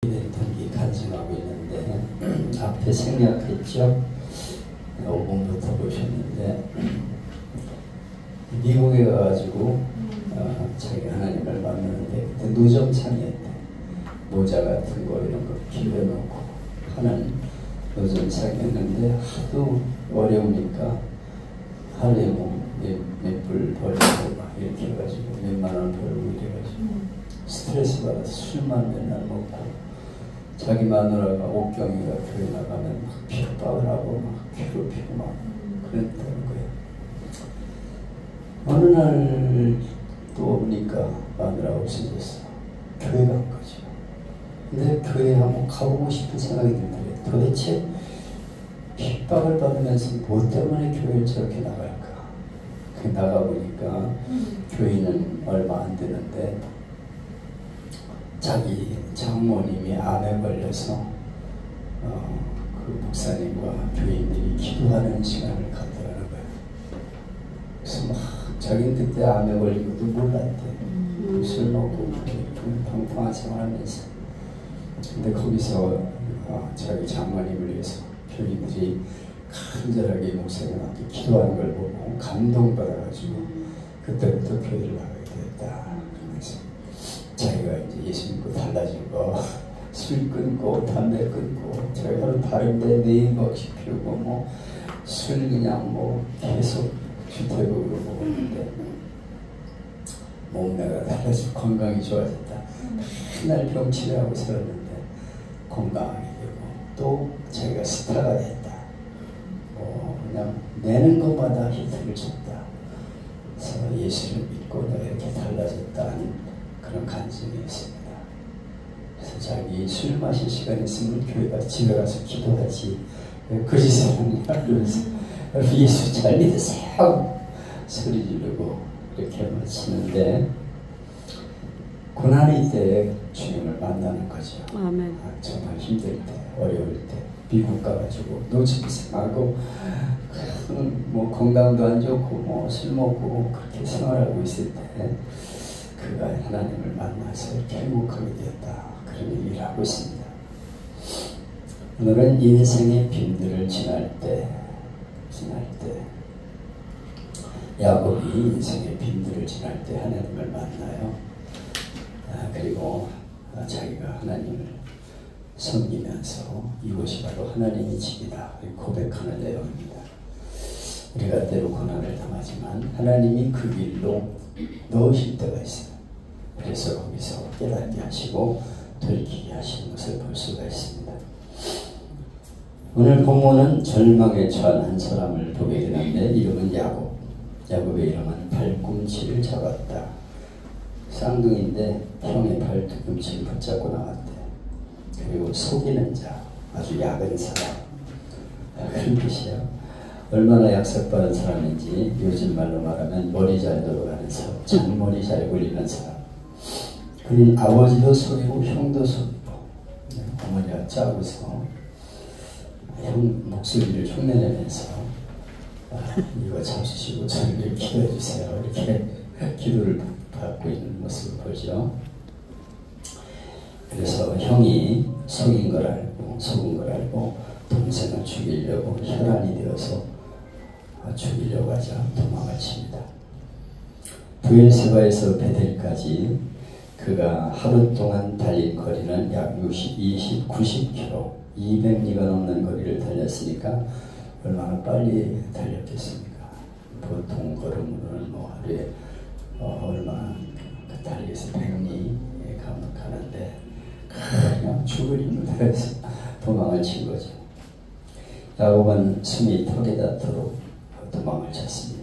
되게 간증하고 있는데 앞에 생략했죠. 5번부터 보셨는데 미국에 가가지고 자기 하나님을 만나는데 그때 노점상이었대. 모자 같은 거 이런 거 빌려놓고 하는 노점상이었는데 하도 어려우니까 하루에 몇 불 벌고 막 이렇게 해가지고 몇만 원 벌고 이래가지고 스트레스 받아서 술만 맨날 먹고 자기 마누라가 옥경이가 교회 나가면 막 핍박을 하고 막 괴롭히고 막 그랬다는 거예요. 어느 날 또 보니까 마누라가 없어졌어. 교회 간 거죠. 근데 교회에 한번 가보고 싶은 생각이 든다고요. 도대체 핍박을 받으면서 뭐 때문에 교회를 저렇게 나갈까? 그 나가보니까 교인은 얼마 안 되는데 자기 장모님이 암에 걸려서 그 목사님과 교인들이 기도하는 시간을 갖더라는 거예요. 그래서 막 자기는 그때 암에 걸린 것도 몰랐대. 술 먹고 평평한 생활하면서. 근데 거기서 자기 장모님을 위해서 교인들이 간절하게 목사님한테 기도하는 걸 보고 감동받아가지고 그때부터 교회를 나가게 되었다. 그러면서 자기가 이제 예수 믿고 달라진 거, 술 끊고 담배 끊고 자기가 다른데 네임없이 피우고 뭐 술 그냥 뭐 계속 주택으로 먹었는데 몸매가 달라지고 건강이 좋아졌다. 맨날 병치료하고 살았는데 건강하게 되고 또 자기가 스타가 됐다. 그냥 내는 것마다 히트를 쳤다. 그래서 예수를 믿고 내가 이렇게 달라졌다는 그런 간증이 있습니다. 그래서 자기 술 마실 시간 있으면 교회 가서 집에 가서 기도하지 그 짓을 하느냐 그러면서 예수 잘 믿으세요 소리 지르고 이렇게 마치는데 고난의 때에 주님을 만나는 거죠. 아멘. 정말 힘들 때 어려울 때 미국 가가지고 노점상하고 뭐 건강도 안 좋고 뭐 술 먹고 그렇게 생활하고 있을 때 그가 하나님을 만나서 이렇게 행복하게 되었다. 그런 얘기를 하고 있습니다. 오늘은 인생의 빈들을 지날 때 야곱이 인생의 빈들을 지날 때 하나님을 만나요. 그리고 자기가 하나님을 섬기면서 이곳이 바로 하나님의 집이다 고백하는 내용입니다. 우리가 때로 고난을 당하지만 하나님이 그 길로 넣으실 때가 있어요. 그래서 거기서 깨닫게 하시고 돌이키게 하시는 것을 볼 수가 있습니다. 오늘 본문은 절망에 처한 한 사람을 보게 되는데 이름은 야곱. 야곱의 이름은 발꿈치를 잡았다. 쌍둥이인데 형의 발꿈치를 붙잡고 나왔대. 그리고 속이는 자, 아주 약은 사람. 그런 뜻이에요. 얼마나 약삭빠른 사람인지 요즘 말로 말하면 머리 잘 돌아가는 사람, 잔머리 잘 굴리는 사람. 그는 아버지도 속이고 형도 속이고 어머니가 짜고서 형 목소리를 흉내내면서 이거 참으시고 저를 기도해 주세요. 이렇게 기도를 받고 있는 모습을 보죠. 그래서 형이 속은 걸 알고 동생을 죽이려고 혈안이 되어서 죽이려고 하자 도망을 칩니다. 브엘세바에서 베델까지 그가 하루 동안 달린 거리는 약 90km, 200리가 넘는 거리를 달렸으니까 얼마나 빨리 달렸겠습니까? 보통 걸음으로는 뭐 하루에 얼마 달리기에서 100리 가는데 그냥 죽을 힘을 다해서 도망을 친 거죠. 야곱은 숨이 턱에 닿도록 도망을 쳤습니다.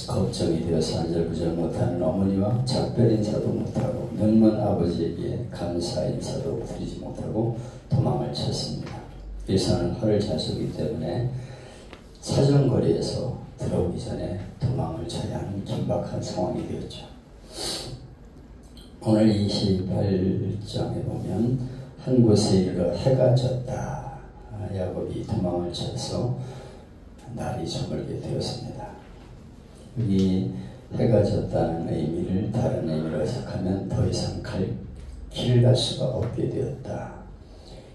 걱정이 되어서 안절부절 못하는 어머니와 작별 인사도 못하고 늙은 아버지에게 감사 인사도 드리지 못하고 도망을 쳤습니다. 예수는 허를 자수기 때문에 사정거리에서 들어오기 전에 도망을 쳐야 하는 긴박한 상황이 되었죠. 오늘 28장에 보면 한 곳에 이르러 해가 졌다. 야곱이 도망을 쳐서 날이 저물게 되었습니다. 여기 해가 졌다는 의미를 다른 의미로 해석하면 더 이상 갈 길을 갈 수가 없게 되었다.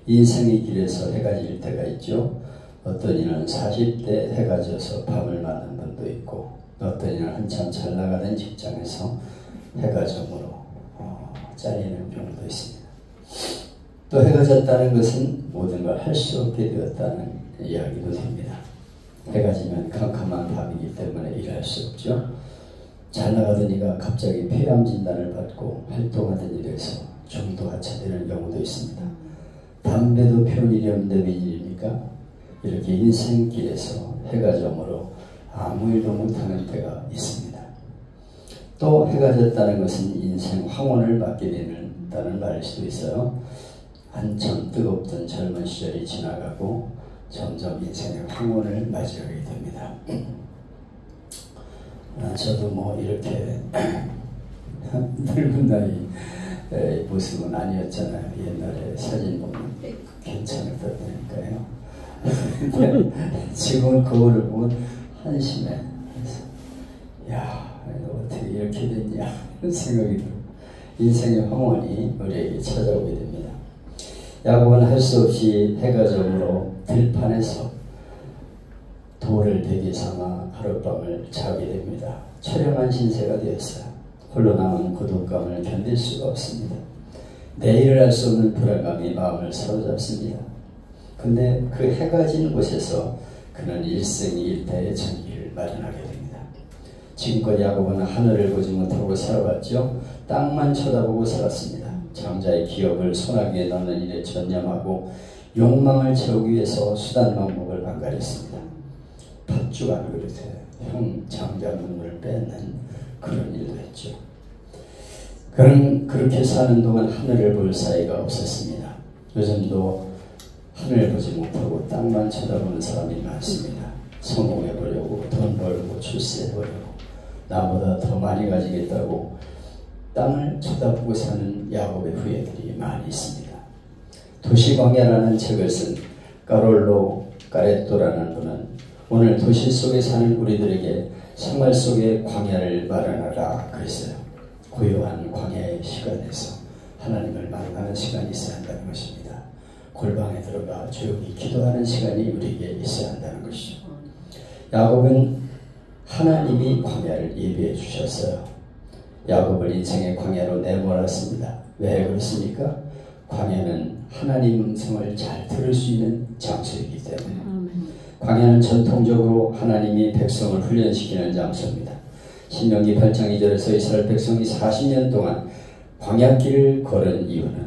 인생의 길에서 해가 질 때가 있죠. 어떤 이는 40대 해가 져서 밤을 맞는 분도 있고, 어떤 이는 한참 잘 나가던 직장에서 해가 점으로 잘리는 경우도 있습니다. 또 해가 졌다는 것은 모든 걸 할 수 없게 되었다는 이야기도 됩니다. 해가 지면 캄캄한 밤이기 때문에 일할 수 없죠. 잘 나가던 이가 갑자기 폐암 진단을 받고 활동하던 일에서 중도 하차되는 경우도 있습니다. 담배도 피운 일이 없는데 웬일입니까? 이렇게 인생길에서 해가 저물어 아무 일도 못하는 때가 있습니다. 또 해가 졌다는 것은 인생 황혼을 맞게 된다는 말일 수도 있어요. 한참 뜨겁던 젊은 시절이 지나가고 점점 인생의 황혼을 맞이하게 됩니다. 저도 뭐 이렇게 늙은 나이 모습은 아니었잖아요. 옛날에 사진 보면 괜찮았다니까요. 지금은 거울을 보면 한심해. 야, 어떻게 이렇게 됐냐 이런 생각이 들고 인생의 황혼이 우리에게 찾아오게 됩니다. 야곱은 할 수 없이 해가 저물어 들판에서 돌을 베개 삼아 하룻밤을 자게 됩니다. 처량한 신세가 되었어요. 홀로 남은 고독감을 견딜 수가 없습니다. 내일을 알 수 없는 불안감이 마음을 사로잡습니다. 근데 그 해가 진 곳에서 그는 일생일대의 전기를 마련하게 됩니다. 지금껏 야곱은 하늘을 보지 못하고 살아왔죠. 땅만 쳐다보고 살았습니다. 장자의 기업을 소나기에 넣는 일에 전념하고 욕망을 채우기 위해서 수단 방법을 안 가렸습니다. 팥죽 한 그릇에 형 장자 눈물을 뺏는 그런 일도 했죠. 그는 그렇게 사는 동안 하늘을 볼 사이가 없었습니다. 요즘도 하늘을 보지 못하고 땅만 쳐다보는 사람이 많습니다. 성공해보려고, 돈 벌고, 출세해보려고, 나보다 더 많이 가지겠다고 땅을 쳐다보고 사는 야곱의 후예들이 많이 있습니다. 도시광야라는 책을 쓴 카롤로 까레토라는 분은 오늘 도시 속에 사는 우리들에게 생활 속의 광야를 마련하라 그랬어요. 고요한 광야의 시간에서 하나님을 만나는 시간이 있어야 한다는 것입니다. 골방에 들어가 조용히 기도하는 시간이 우리에게 있어야 한다는 것이죠. 야곱은 하나님이 광야를 예비해 주셨어요. 야곱을 인생의 광야로 내몰았습니다. 왜 그렇습니까? 광야는 하나님 음성을 잘 들을 수 있는 장소이기 때문에. 광야는 전통적으로 하나님이 백성을 훈련시키는 장소입니다. 신명기 8장 2절에서 이스라엘 백성이 40년 동안 광야길을 걸은 이유는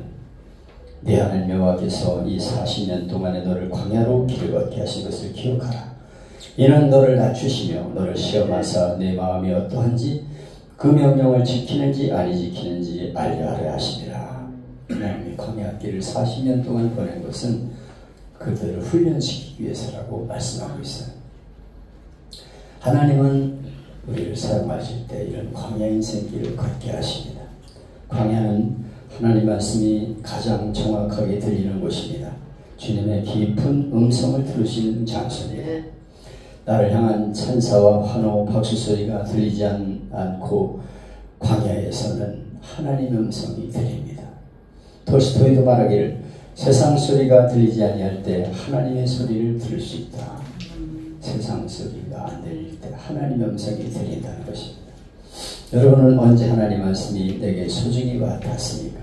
내 하나님 여호와께서 이 40년 동안에 너를 광야로 길을 걷게 하신 것을 기억하라. 이는 너를 낮추시며 너를 시험하사 내 마음이 어떠한지 그 명령을 지키는지 아니 지키는지 알려 하려 하심이라. 하나님이 광야길을 40년 동안 보낸 것은 그들을 훈련시키기 위해서라고 말씀하고 있어요. 하나님은 우리를 사용하실 때 이런 광야 인생길을 걷게 하십니다. 광야는 하나님 말씀이 가장 정확하게 들리는 곳입니다. 주님의 깊은 음성을 들을 수 있는 장소입니다. 나를 향한 찬사와 환호, 박수 소리가 들리지 않고 광야에서는 하나님의 음성이 들립니다. 톨스토이도 말하기를 세상 소리가 들리지 아니할 때 하나님의 소리를 들을 수 있다. 세상 소리가 안 들릴 때 하나님의 음성이 들린다는 것입니다. 여러분은 언제 하나님 말씀이 내게 소중히 와닿습니까?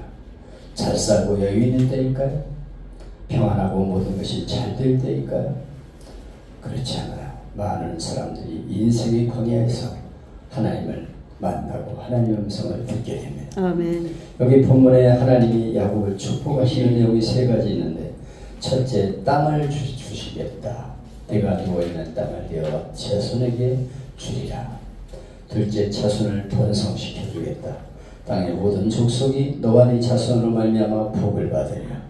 잘 살고 여유 있는 때일까요? 평안하고 모든 것이 잘 될 때일까요? 그렇지 않아요. 많은 사람들이 인생의 광야에서 하나님을 만나고 하나님의 음성을 듣게 됩니다. 아멘. 여기 본문에 하나님이 야곱을 축복하시는 내용이 세 가지 있는데, 첫째, 땅을 주시겠다. 네가 누워있는 땅을 내어 자손에게 주리라. 둘째, 자손을 번성시켜 주겠다. 땅의 모든 족속이 너와 네 자손으로 말미암아 복을 받으리라.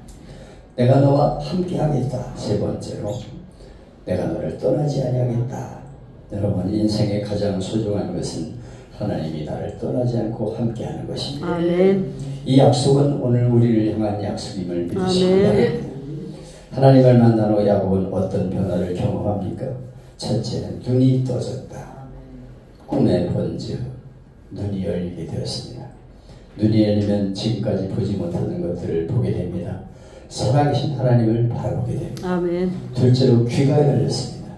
내가 너와 함께하겠다. 세 번째로, 내가 너를 떠나지 아니하겠다. 여러분, 인생의 가장 소중한 것은 하나님이 나를 떠나지 않고 함께하는 것입니다. 아멘. 이 약속은 오늘 우리를 향한 약속임을 믿으시기 바랍니다. 하나님을 만난 후 야곱은 어떤 변화를 경험합니까? 첫째는 눈이 떠졌다. 꿈에 본즉 눈이 열리게 되었습니다. 눈이 열리면 지금까지 보지 못하는 것들을 보게 됩니다. 살아계신 하나님을 바라보게 됩니다. 아멘. 둘째로 귀가 열렸습니다.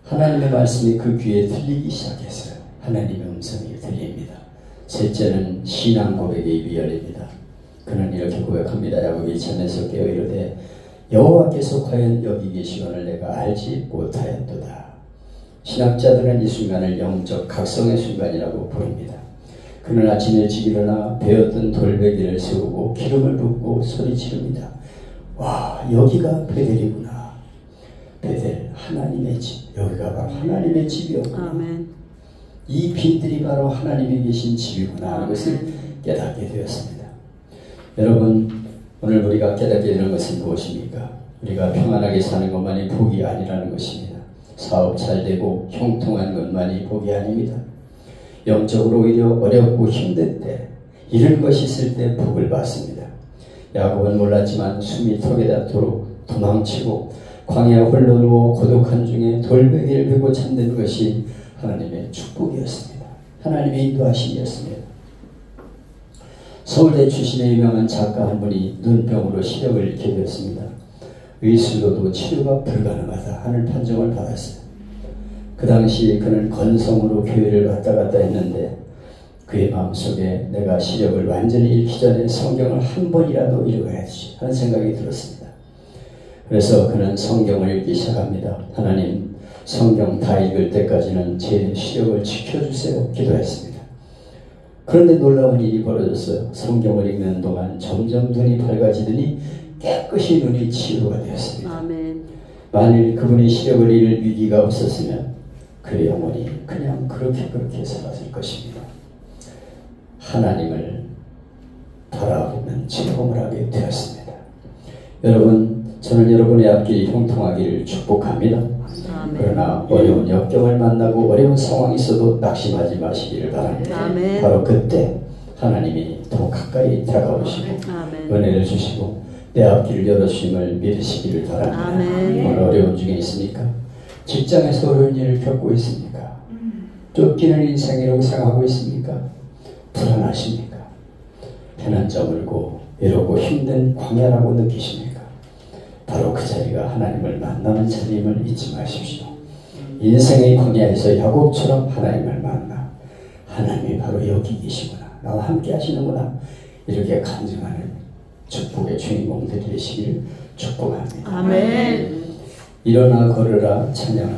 하나님의 말씀이 그 귀에 들리기 시작했어요. 하나님의 음성이 들립니다. 셋째는 신앙 고백의 입이 열립니다. 그는 이렇게 고백합니다. 야곱이 잠에서 깨어 이르되 여호와께서 과연 여기 계시거늘 내가 알지 못하였도다. 신학자들은 이 순간을 영적 각성의 순간이라고 부릅니다. 그는 아침에 일찍 일어나 베었던 돌베개를 세우고 기름을 붓고 소리 지릅니다. 와, 여기가 베델이구나. 베델, 하나님의 집. 여기가 바로 하나님의 집이었구나. 아멘. 이 빈들이 바로 하나님이 계신 집이구나 하는 것을 깨닫게 되었습니다. 여러분, 오늘 우리가 깨닫게 되는 것은 무엇입니까? 우리가 평안하게 사는 것만이 복이 아니라는 것입니다. 사업 잘 되고 형통한 것만이 복이 아닙니다. 영적으로 오히려 어렵고 힘든 때, 이런 것이 있을 때 복을 받습니다. 야곱은 몰랐지만 숨이 턱에 닿도록 도망치고 광야에 홀로 누워 고독한 중에 돌베개를 베고 잠든 것이 하나님의 축복이었습니다. 하나님의 인도하심이었습니다. 서울대 출신의 유명한 작가 한 분이 눈병으로 시력을 잃게 되었습니다. 의술로도 치료가 불가능하다 하는 판정을 받았어요. 그 당시 그는 건성으로 교회를 왔다 갔다 했는데 그의 마음속에 내가 시력을 완전히 잃기 전에 성경을 한 번이라도 읽어야지 하는 생각이 들었습니다. 그래서 그는 성경을 읽기 시작합니다. 하나님, 성경 다 읽을 때까지는 제 시력을 지켜주세요 기도했습니다. 그런데 놀라운 일이 벌어졌어요. 성경을 읽는 동안 점점 눈이 밝아지더니 깨끗이 눈이 치유가 되었습니다. 아멘. 만일 그분의 시력을 잃을 위기가 없었으면 그의 영혼이 그냥 그렇게 살았을 것입니다. 하나님을 바라보면 즐거움을 하게 되었습니다. 여러분, 저는 여러분의 앞길이 형통하기를 축복합니다. 아멘. 그러나 어려운 역경을 만나고 어려운 상황이 있어도 낙심하지 마시기를 바랍니다. 아멘. 바로 그때 하나님이 더 가까이 다가오시고 아멘. 은혜를 주시고 내 앞길을 열어주심을 믿으시기를 바랍니다. 아멘. 오늘 어려운 중에 있습니까? 직장에서 어려운 일을 겪고 있습니까? 쫓기는 인생이라고 생각하고 있습니까? 불안하십니까? 해는 저물고 외롭고 힘든 광야라고 느끼십니까? 바로 그 자리가 하나님을 만나는 자리임을 잊지 마십시오. 인생의 광야에서 야곱처럼 하나님을 만나 하나님이 바로 여기 계시구나, 나와 함께 하시는구나, 이렇게 간증하는 축복의 주인공들이 되시기를 축복합니다. 아멘. 일어나 걸으라 찬양.